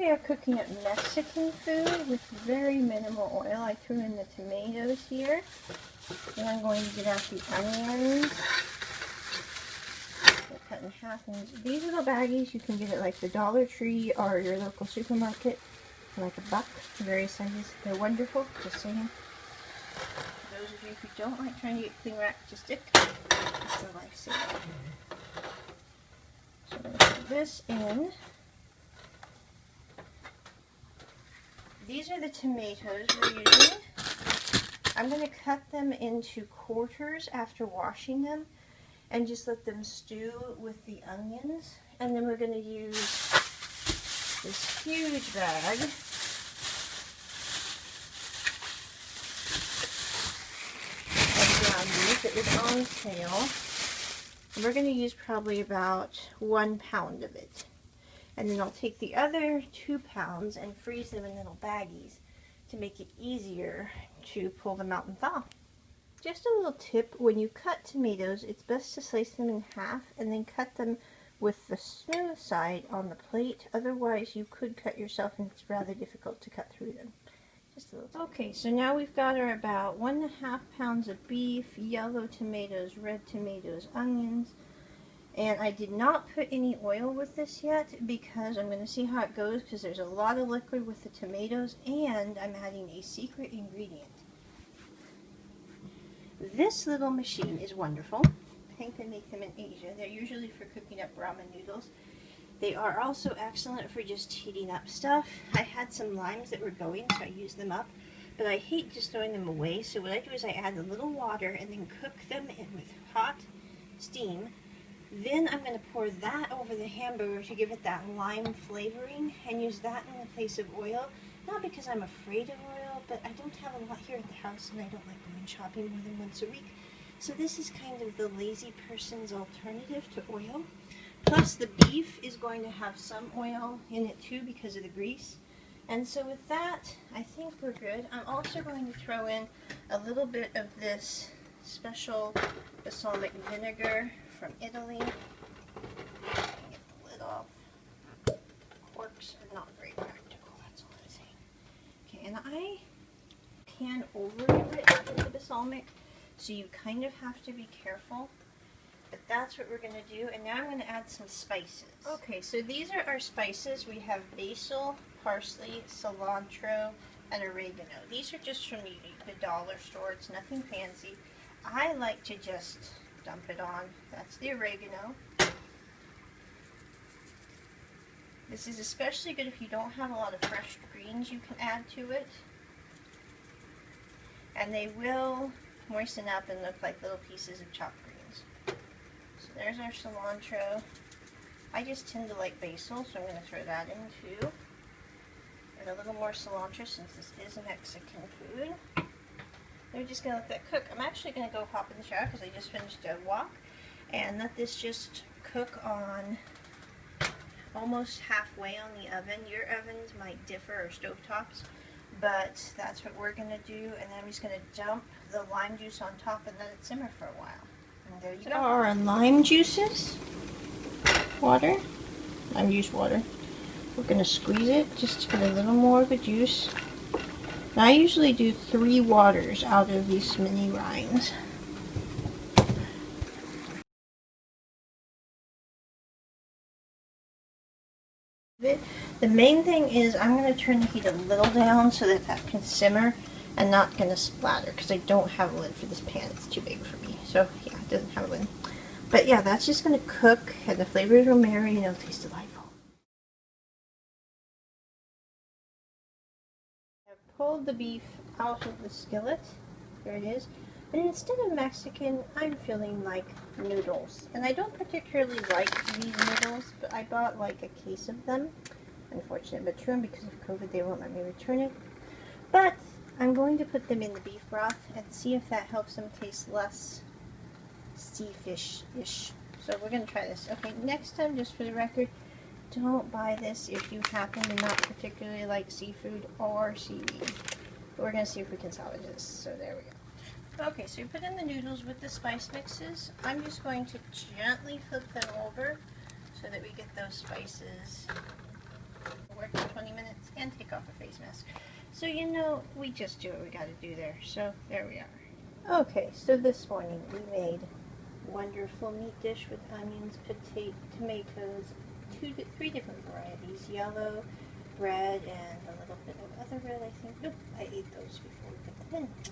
we are cooking up Mexican food with very minimal oil. I threw in the tomatoes here. Then I'm going to get out the onions. They're cut in half. And these little baggies you can get at like the Dollar Tree or your local supermarket for like $1. Various sizes. They're wonderful. Just saying. For those of you who don't like trying to get cling wrap to stick, it's a lifesaver. So I'm going to put this in. These are the tomatoes we're using. I'm going to cut them into quarters after washing them and just let them stew with the onions. And then we're going to use this huge bag of ground beef that was on sale. And we're going to use probably about 1 pound of it. And then I'll take the other 2 pounds and freeze them in little baggies to make it easier to pull them out and thaw. Just a little tip, when you cut tomatoes, it's best to slice them in half and then cut them with the smooth side on the plate. Otherwise, you could cut yourself and it's rather difficult to cut through them. Just a little tip. Okay, so now we've got our about 1.5 pounds of beef, yellow tomatoes, red tomatoes, onions. And I did not put any oil with this yet because I'm going to see how it goes because there's a lot of liquid with the tomatoes and I'm adding a secret ingredient. This little machine is wonderful. I think they make them in Asia. They're usually for cooking up ramen noodles. They are also excellent for just heating up stuff. I had some limes that were going, so I used them up. But I hate just throwing them away, so what I do is I add a little water and then cook them in with hot steam. Then I'm going to pour that over the hamburger to give it that lime flavoring and use that in the place of oil. Not because I'm afraid of oil, but I don't have a lot here at the house and I don't like going shopping more than once a week. So this is kind of the lazy person's alternative to oil. Plus the beef is going to have some oil in it too because of the grease. And so with that, I think we're good. I'm also going to throw in a little bit of this special balsamic vinegar from Italy. Get the lid off. Corks are not very practical, that's all I'm saying. Okay, and I can overdo it with the balsamic, so you kind of have to be careful. But that's what we're going to do, and now I'm going to add some spices. Okay, so these are our spices. We have basil, parsley, cilantro, and oregano. These are just from the dollar store. It's nothing fancy. I like to just dump it on. That's the oregano. This is especially good if you don't have a lot of fresh greens you can add to it. And they will moisten up and look like little pieces of chopped greens. So there's our cilantro. I just tend to like basil, so I'm going to throw that in too. And a little more cilantro since this is Mexican food. We're just going to let that cook. I'm actually going to go hop in the shower because I just finished a walk and let this just cook on almost halfway on the oven. Your ovens might differ, or stovetops, but that's what we're going to do. And then I'm just going to dump the lime juice on top and let it simmer for a while. And there you go. Our lime juices, water, lime juice water. We're going to squeeze it just to get a little more of the juice. Now, I usually do 3 waters out of these mini rinds. The main thing is I'm going to turn the heat a little down so that that can simmer and not going to splatter because I don't have a lid for this pan. It's too big for me. So yeah, it doesn't have a lid. But yeah, that's just going to cook and the flavors will marry and it'll taste delightful. I've pulled the beef out of the skillet. There it is. And instead of Mexican, I'm feeling like noodles. And I don't particularly like these noodles, but I bought like a case of them. Unfortunate but true, and because of COVID they won't let me return it. But I'm going to put them in the beef broth and see if that helps them taste less sea fish-ish. So we're going to try this. Okay, next time, just for the record, don't buy this if you happen to not particularly like seafood or seaweed. But we're going to see if we can salvage this. So there we go. Okay, so you put in the noodles with the spice mixes. I'm just going to gently flip them over so that we get those spices. Work for 20 minutes. today's mess. So, you know, we just do what we got to do there. So, there we are. Okay, so this morning we made wonderful meat dish with onions, tomatoes, three different varieties, yellow, red, and a little bit of other red, I think. Nope, I ate those before we put them in.